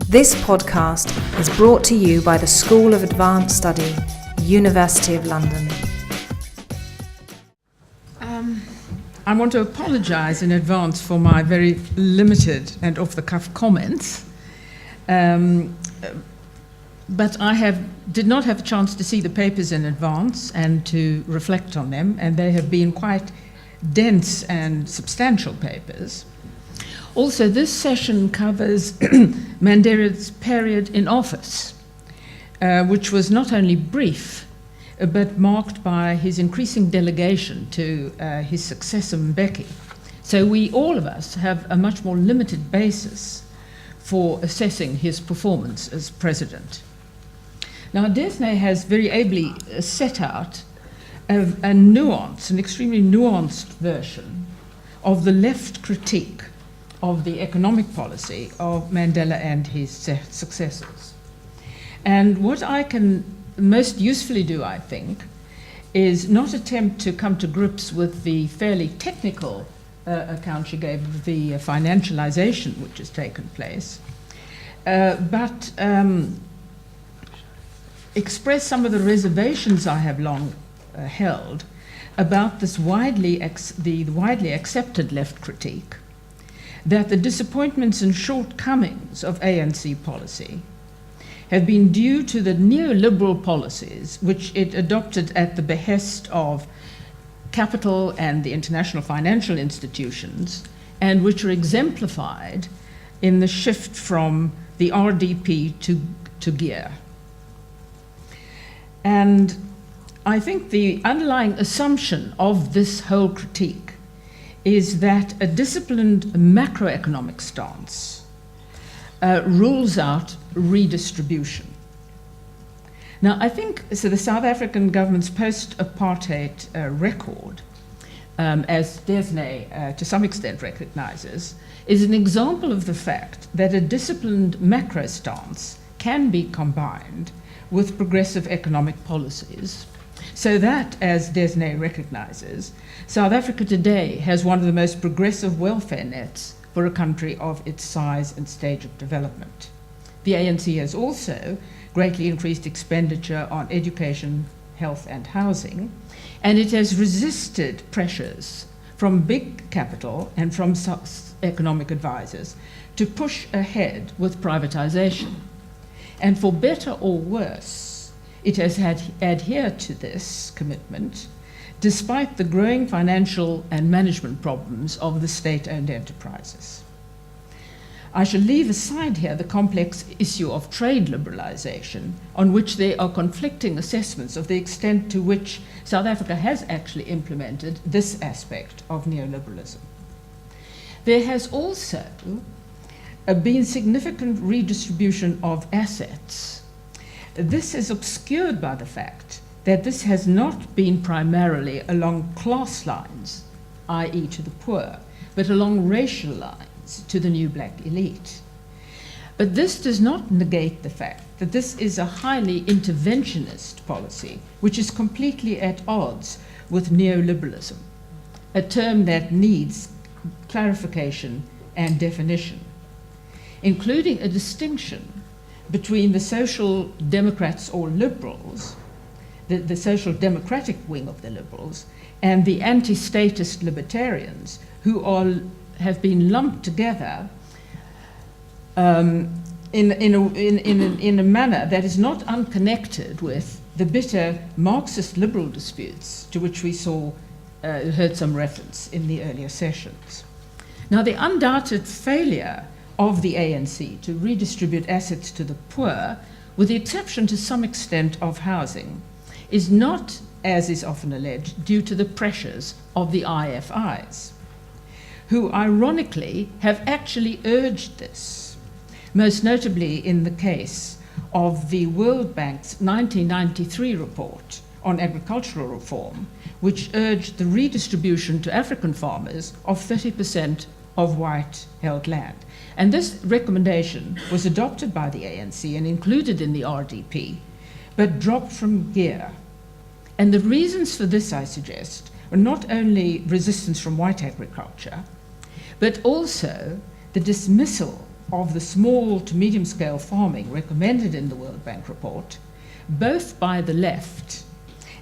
This podcast is brought to you by the School of Advanced Study, University of London. I want to apologise in advance for my very limited and off-the-cuff comments, but I did not have a chance to see the papers in advance and to reflect on them, and they have been quite dense and substantial papers. Also, this session covers Mandela's period in office, which was not only brief, but marked by his increasing delegation to his successor Mbeki. So all of us have a much more limited basis for assessing his performance as president. Now, Desney has very ably set out an extremely nuanced version of the left critique of the economic policy of Mandela and his successors. And what I can most usefully do, I think, is not attempt to come to grips with the fairly technical account she gave of the financialization which has taken place, but express some of the reservations I have long held about this widely accepted left critique, that the disappointments and shortcomings of ANC policy have been due to the neoliberal policies which it adopted at the behest of capital and the international financial institutions, and which are exemplified in the shift from the RDP to GEAR. And I think the underlying assumption of this whole critique is that a disciplined macroeconomic stance rules out redistribution. Now, I think so the South African government's post-apartheid record, as Desney to some extent recognizes, is an example of the fact that a disciplined macro stance can be combined with progressive economic policies, so that, as Desney recognizes, South Africa today has one of the most progressive welfare nets for a country of its size and stage of development. The ANC has also greatly increased expenditure on education, health and housing, and it has resisted pressures from big capital and from economic advisors to push ahead with privatization. And for better or worse, it has adhered to this commitment despite the growing financial and management problems of the state-owned enterprises. I shall leave aside here the complex issue of trade liberalisation, on which there are conflicting assessments of the extent to which South Africa has actually implemented this aspect of neoliberalism. There has also been significant redistribution of assets. This is obscured by the fact that this has not been primarily along class lines, i.e. to the poor, but along racial lines to the new black elite. But this does not negate the fact that this is a highly interventionist policy, which is completely at odds with neoliberalism, a term that needs clarification and definition, including a distinction between the social democrats or liberals, the social democratic wing of the liberals, and the anti-statist libertarians, who have been lumped together in a manner that is not unconnected with the bitter Marxist liberal disputes to which we heard some reference in the earlier sessions. Now, the undoubted failure of the ANC to redistribute assets to the poor, with the exception to some extent of housing, is not, as is often alleged, due to the pressures of the IFIs, who ironically have actually urged this, most notably in the case of the World Bank's 1993 report on agricultural reform, which urged the redistribution to African farmers of 30% of white-held land. And this recommendation was adopted by the ANC and included in the RDP, but dropped from GEAR. And the reasons for this, I suggest, are not only resistance from white agriculture, but also the dismissal of the small to medium-scale farming recommended in the World Bank report, both by the left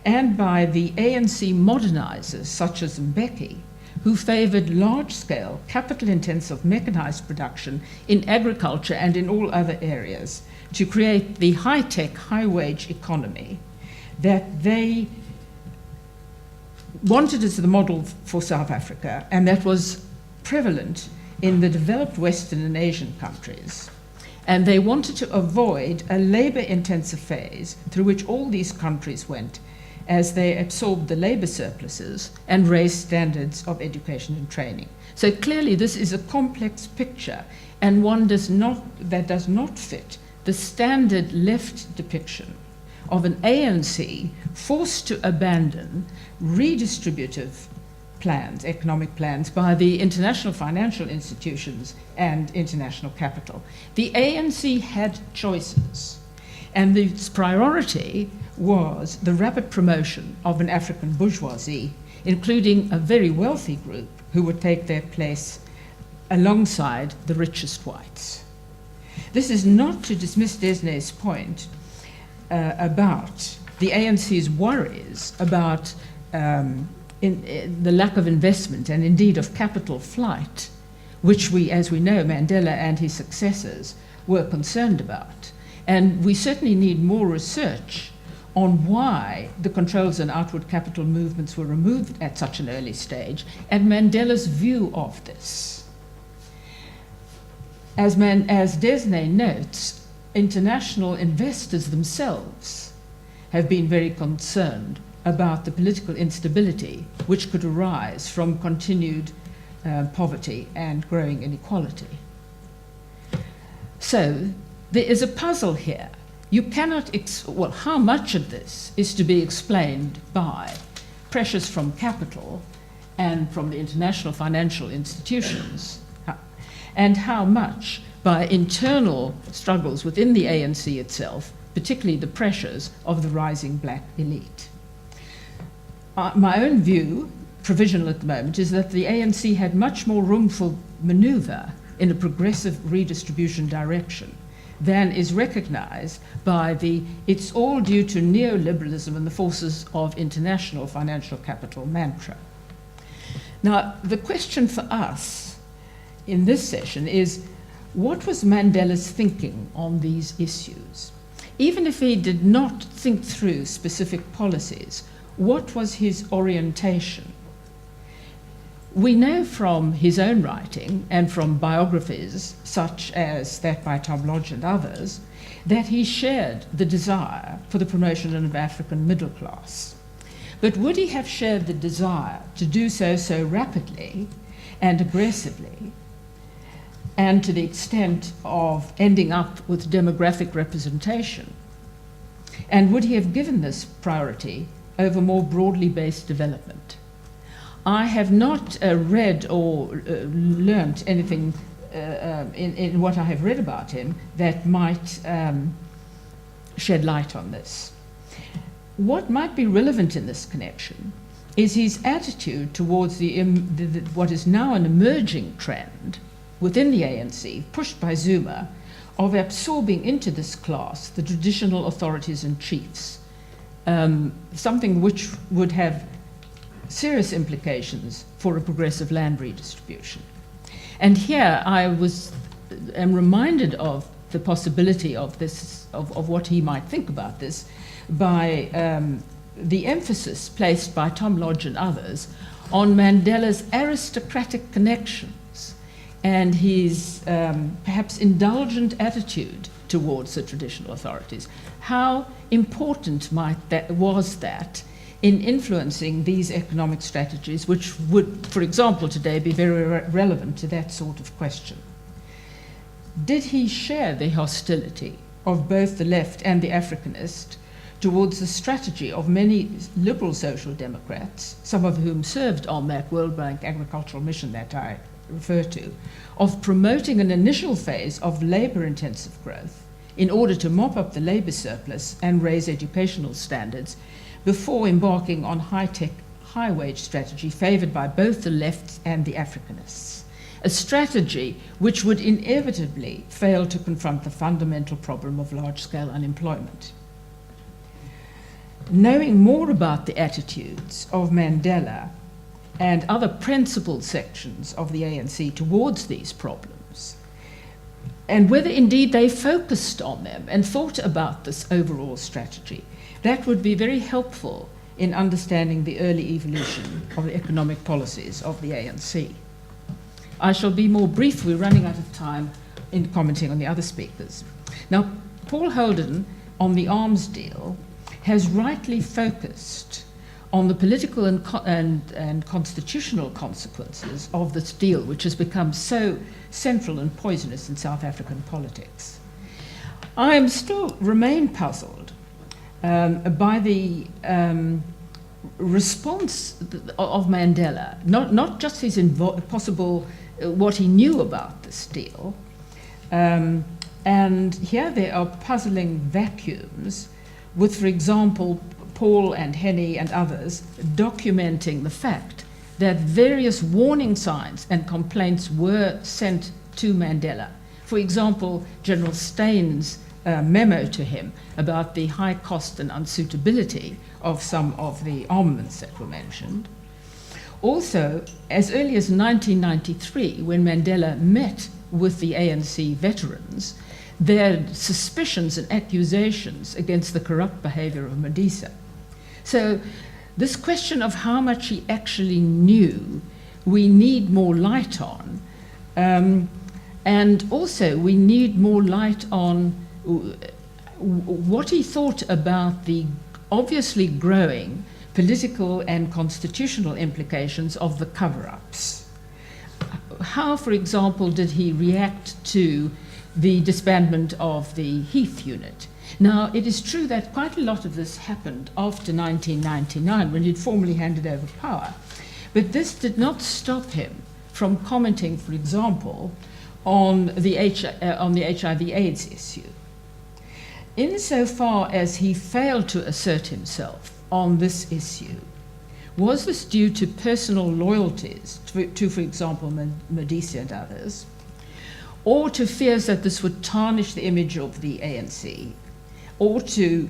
and by the ANC modernizers such as Mbeki, who favored large-scale, capital-intensive mechanized production in agriculture and in all other areas to create the high-tech, high-wage economy that they wanted as the model for South Africa, and that was prevalent in the developed Western and Asian countries. And they wanted to avoid a labor-intensive phase through which all these countries went as they absorbed the labor surpluses and raised standards of education and training. So clearly this is a complex picture, and one that does not fit the standard left depiction of an ANC forced to abandon redistributive plans, economic plans, by the international financial institutions and international capital. The ANC had choices, and its priority was the rapid promotion of an African bourgeoisie, including a very wealthy group who would take their place alongside the richest whites. This is not to dismiss Desnay's point about the ANC's worries about the lack of investment and indeed of capital flight, which we, as we know, Mandela and his successors were concerned about. And we certainly need more research on why the controls on outward capital movements were removed at such an early stage, and Mandela's view of this. As Desnay notes, international investors themselves have been very concerned about the political instability which could arise from continued poverty and growing inequality. So there is a puzzle here. You cannot, how much of this is to be explained by pressures from capital and from the international financial institutions, and how much by internal struggles within the ANC itself, particularly the pressures of the rising black elite. My own view, provisional at the moment, is that the ANC had much more room for maneuver in a progressive redistribution direction than is recognized by it's all due to neoliberalism and the forces of international financial capital mantra. Now, the question for us in this session is, what was Mandela's thinking on these issues? Even if he did not think through specific policies, what was his orientation? We know from his own writing and from biographies such as that by Tom Lodge and others that he shared the desire for the promotion of an African middle class. But would he have shared the desire to do so rapidly and aggressively, and to the extent of ending up with demographic representation? And would he have given this priority over more broadly based development? I have not read or learnt anything in what I have read about him that might shed light on this. What might be relevant in this connection is his attitude towards what is now an emerging trend within the ANC, pushed by Zuma, of absorbing into this class the traditional authorities and chiefs, something which would have serious implications for a progressive land redistribution. And here I am reminded of the possibility of this, of what he might think about this, by the emphasis placed by Tom Lodge and others on Mandela's aristocratic connections and his perhaps indulgent attitude towards the traditional authorities. How important was that in influencing these economic strategies, which would, for example, today be very relevant to that sort of question? Did he share the hostility of both the left and the Africanist towards the strategy of many liberal social democrats, some of whom served on that World Bank agricultural mission that I refer to, of promoting an initial phase of labor-intensive growth in order to mop up the labor surplus and raise educational standards before embarking on high-tech, high-wage strategy favored by both the left and the Africanists? a strategy which would inevitably fail to confront the fundamental problem of large-scale unemployment. Knowing more about the attitudes of Mandela and other principled sections of the ANC towards these problems, and whether indeed they focused on them and thought about this overall strategy, that would be very helpful in understanding the early evolution of the economic policies of the ANC. I shall be more brief, we're running out of time, in commenting on the other speakers. Now, Paul Holden, on the arms deal, has rightly focused on the political and constitutional consequences of this deal, which has become so central and poisonous in South African politics. I still remain puzzled by the response of Mandela, not just his possible, what he knew about this deal, and here there are puzzling vacuums with, for example, Paul and Henny and others documenting the fact that various warning signs and complaints were sent to Mandela. For example, General Stein's memo to him about the high cost and unsuitability of some of the armaments that were mentioned. Also, as early as 1993, when Mandela met with the ANC veterans, their suspicions and accusations against the corrupt behavior of Mandela. So this question of how much he actually knew, we need more light on. And also we need more light on what he thought about the obviously growing political and constitutional implications of the cover-ups. How, for example, did he react to the disbandment of the Heath unit? Now, it is true that quite a lot of this happened after 1999, when he'd formally handed over power. But this did not stop him from commenting, for example, on the HIV/AIDS issue. Insofar as he failed to assert himself on this issue, was this due to personal loyalties to for example, Mandela and others, or to fears that this would tarnish the image of the ANC, or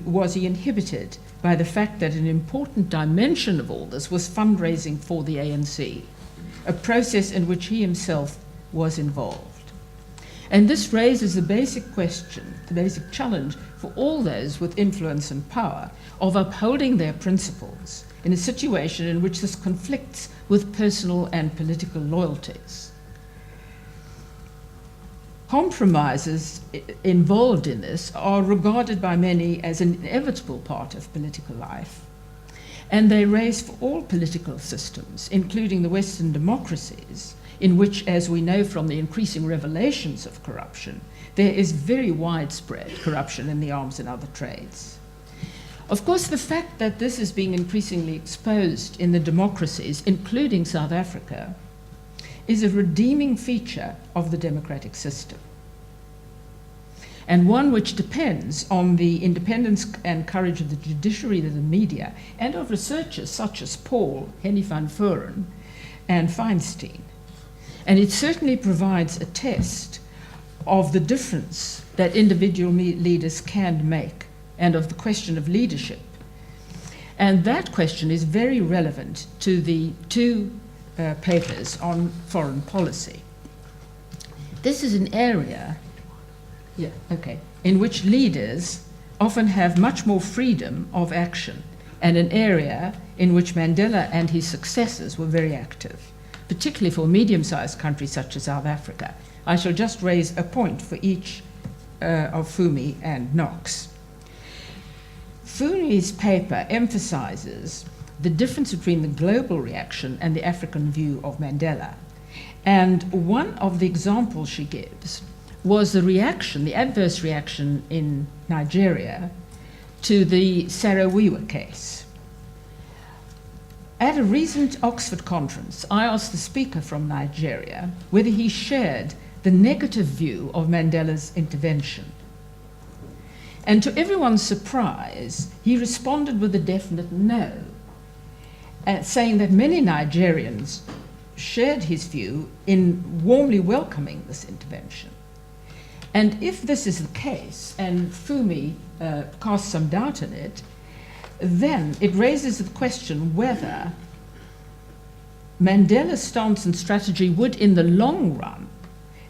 was he inhibited by the fact that an important dimension of all this was fundraising for the ANC, a process in which he himself was involved? And this raises the basic question, the basic challenge for all those with influence and power of upholding their principles in a situation in which this conflicts with personal and political loyalties. Compromises involved in this are regarded by many as an inevitable part of political life, and they raise for all political systems, including the Western democracies, in which, as we know from the increasing revelations of corruption, there is very widespread corruption in the arms and other trades. Of course, the fact that this is being increasingly exposed in the democracies, including South Africa, is a redeeming feature of the democratic system, and one which depends on the independence and courage of the judiciary, of the media, and of researchers such as Paul, Henny van Vuren, and Feinstein. And it certainly provides a test of the difference that individual leaders can make, and of the question of leadership. And that question is very relevant to the two papers on foreign policy. This is an area, in which leaders often have much more freedom of action, and an area in which Mandela and his successors were very active, particularly for medium-sized countries such as South Africa. I shall just raise a point for each of Fumi and Knox. Fumi's paper emphasizes the difference between the global reaction and the African view of Mandela. And one of the examples she gives was the reaction, the adverse reaction in Nigeria to the Sarawiwa case. At a recent Oxford conference, I asked the speaker from Nigeria whether he shared the negative view of Mandela's intervention. And to everyone's surprise, he responded with a definite no, saying that many Nigerians shared his view in warmly welcoming this intervention. And if this is the case, and Fumi casts some doubt in it, then it raises the question whether Mandela's stance and strategy would, in the long run,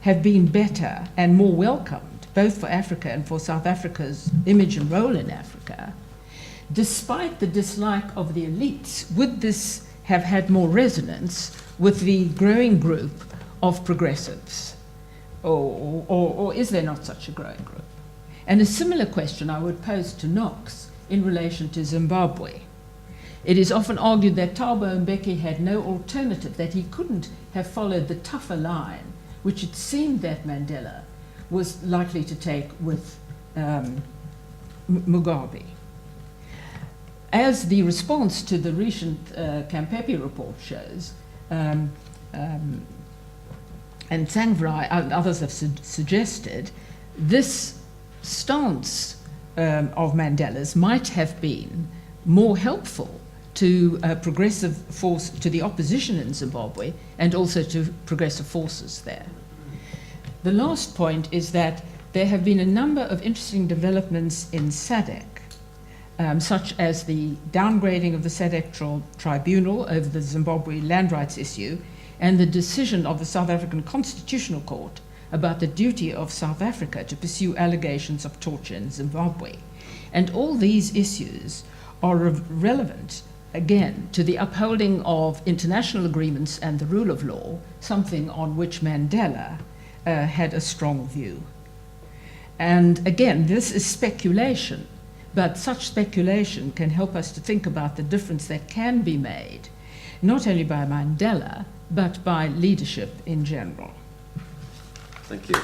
have been better and more welcomed, both for Africa and for South Africa's image and role in Africa. Despite the dislike of the elites, would this have had more resonance with the growing group of progressives? Or is there not such a growing group? And a similar question I would pose to Knox in relation to Zimbabwe. It is often argued that Thabo Mbeki had no alternative, that he couldn't have followed the tougher line, which it seemed that Mandela was likely to take with Mugabe. As the response to the recent Campepe report shows, and Tsangrai and others have suggested, this stance of Mandela's might have been more helpful to progressive force, to the opposition in Zimbabwe, and also to progressive forces there. The last point is that there have been a number of interesting developments in SADC, such as the downgrading of the SADC tribunal over the Zimbabwe land rights issue, and the decision of the South African Constitutional Court about the duty of South Africa to pursue allegations of torture in Zimbabwe. And all these issues are relevant, again, to the upholding of international agreements and the rule of law, something on which Mandela had a strong view. And again, this is speculation, but such speculation can help us to think about the difference that can be made, not only by Mandela, but by leadership in general. Thank you.